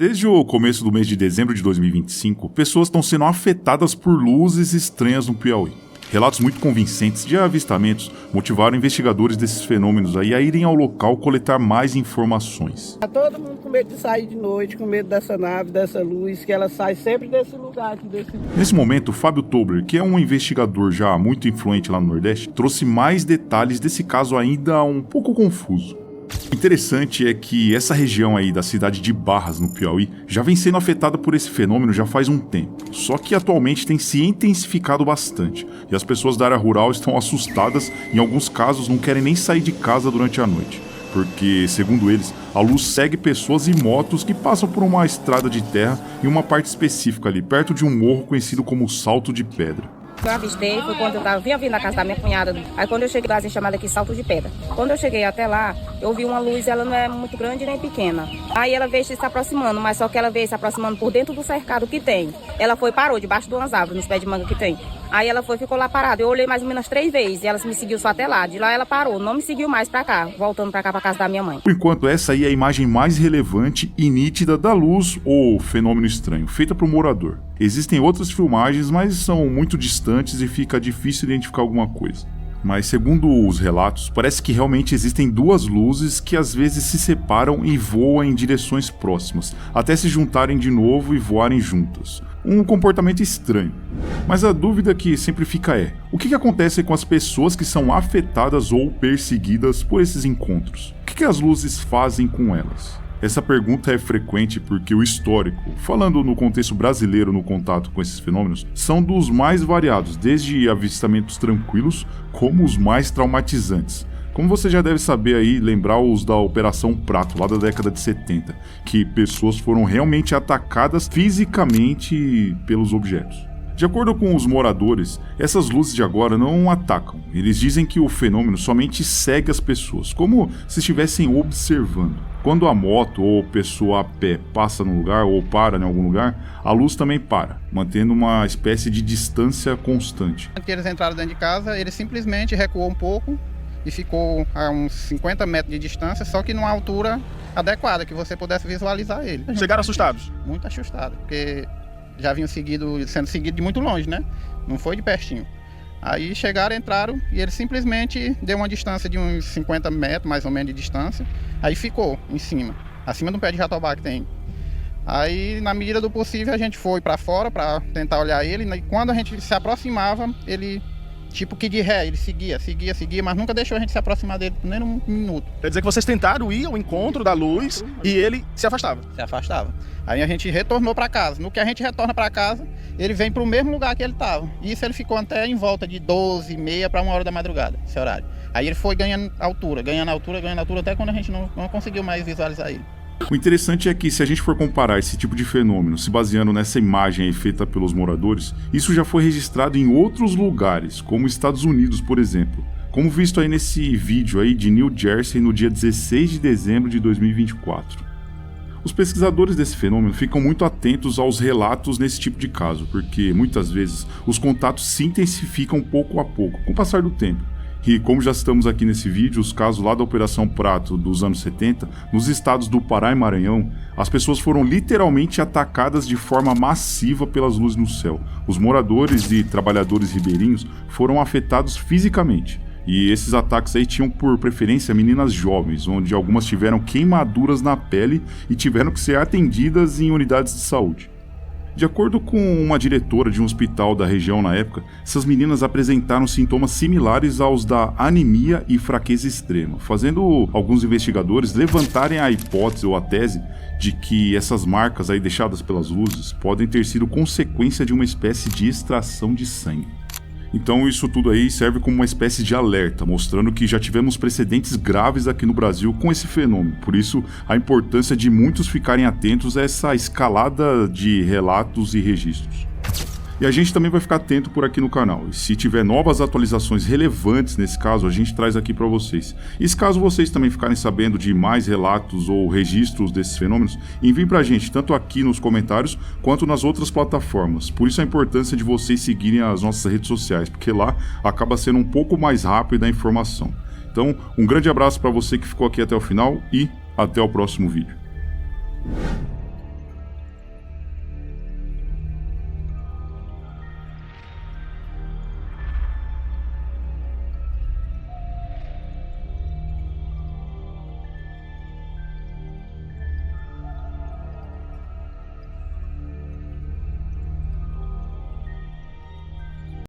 Desde o começo do mês de dezembro de 2025, pessoas estão sendo afetadas por luzes estranhas no Piauí. Relatos muito convincentes de avistamentos motivaram investigadores desses fenômenos a irem ao local coletar mais informações. Tá todo mundo com medo de sair de noite, com medo dessa nave, dessa luz, que ela sai sempre desse lugar aqui. Nesse momento, o Fábio Tobler, que é um investigador já muito influente lá no Nordeste, trouxe mais detalhes desse caso ainda um pouco confuso. O interessante é que essa região aí da cidade de Barras, no Piauí, já vem sendo afetada por esse fenômeno já faz um tempo. Só que atualmente tem se intensificado bastante, e as pessoas da área rural estão assustadas e em alguns casos não querem nem sair de casa durante a noite. Porque, segundo eles, a luz segue pessoas e motos que passam por uma estrada de terra em uma parte específica ali, perto de um morro conhecido como Salto de Pedra. Eu avistei, foi quando eu vinha vindo na casa da minha cunhada. Aí quando eu cheguei, a chamada aqui Salto de Pedra. Quando eu cheguei até lá, eu vi uma luz, ela não é muito grande nem pequena. Aí ela veio se aproximando, mas só que ela veio se aproximando por dentro do cercado que tem. Ela foi parou debaixo de umas árvores, nos pés de manga que tem. Aí ela ficou lá parada. Eu olhei mais ou menos 3 vezes e ela me seguiu só até lá. De lá ela parou, não me seguiu mais pra cá, voltando pra cá, pra casa da minha mãe. Por enquanto, essa aí é a imagem mais relevante e nítida da luz ou fenômeno estranho, feita por um morador. Existem outras filmagens, mas são muito distantes e fica difícil identificar alguma coisa. Mas segundo os relatos, parece que realmente existem 2 luzes que às vezes se separam e voam em direções próximas, até se juntarem de novo e voarem juntas. Um comportamento estranho. Mas a dúvida que sempre fica é: o que acontece com as pessoas que são afetadas ou perseguidas por esses encontros? O que as luzes fazem com elas? Essa pergunta é frequente porque o histórico, falando no contexto brasileiro no contato com esses fenômenos, são dos mais variados, desde avistamentos tranquilos como os mais traumatizantes. Como você já deve saber aí, lembrar os da Operação Prato, lá da década de 70, que pessoas foram realmente atacadas fisicamente pelos objetos. De acordo com os moradores, essas luzes de agora não atacam. Eles dizem que o fenômeno somente segue as pessoas, como se estivessem observando. Quando a moto ou pessoa a pé passa num lugar ou para em algum lugar, a luz também para, mantendo uma espécie de distância constante. Quando eles entraram dentro de casa, ele simplesmente recuou um pouco e ficou a uns 50 metros de distância, só que numa altura adequada, que você pudesse visualizar ele. Chegaram assustados? Muito assustados, porque já vinham sendo seguidos de muito longe, né? Não foi de pertinho. Aí chegaram, entraram e ele simplesmente deu uma distância de uns 50 metros, mais ou menos, de distância. Aí ficou em cima, acima do pé de jatobá que tem. Aí, na medida do possível, a gente foi para fora para tentar olhar ele. E quando a gente se aproximava, ele, tipo que de ré, ele seguia, mas nunca deixou a gente se aproximar dele nem um minuto. Quer dizer que vocês tentaram ir ao encontro da luz e ele se afastava? Se afastava. Aí a gente retornou para casa. No que a gente retorna para casa, ele vem para o mesmo lugar que ele estava. Isso ele ficou até em volta de 12h30 para 1h da madrugada, esse horário. Aí ele foi ganhando altura, até quando a gente não conseguiu mais visualizar ele. O interessante é que, se a gente for comparar esse tipo de fenômeno se baseando nessa imagem aí feita pelos moradores, isso já foi registrado em outros lugares, como Estados Unidos, por exemplo. Como visto aí nesse vídeo aí de New Jersey no dia 16 de dezembro de 2024. Os pesquisadores desse fenômeno ficam muito atentos aos relatos nesse tipo de caso, porque muitas vezes os contatos se intensificam pouco a pouco, com o passar do tempo. E como já citamos aqui nesse vídeo, os casos lá da Operação Prato dos anos 70, nos estados do Pará e Maranhão, as pessoas foram literalmente atacadas de forma massiva pelas luzes no céu. Os moradores e trabalhadores ribeirinhos foram afetados fisicamente. E esses ataques aí tinham por preferência meninas jovens, onde algumas tiveram queimaduras na pele e tiveram que ser atendidas em unidades de saúde. De acordo com uma diretora de um hospital da região na época, essas meninas apresentaram sintomas similares aos da anemia e fraqueza extrema, fazendo alguns investigadores levantarem a hipótese ou a tese de que essas marcas aí deixadas pelas luzes podem ter sido consequência de uma espécie de extração de sangue. Então isso tudo aí serve como uma espécie de alerta, mostrando que já tivemos precedentes graves aqui no Brasil com esse fenômeno. Por isso, a importância de muitos ficarem atentos a essa escalada de relatos e registros. E a gente também vai ficar atento por aqui no canal. E se tiver novas atualizações relevantes nesse caso, a gente traz aqui para vocês. E se caso vocês também ficarem sabendo de mais relatos ou registros desses fenômenos, enviem pra gente, tanto aqui nos comentários, quanto nas outras plataformas. Por isso a importância de vocês seguirem as nossas redes sociais, porque lá acaba sendo um pouco mais rápida a informação. Então, um grande abraço para você que ficou aqui até o final e até o próximo vídeo.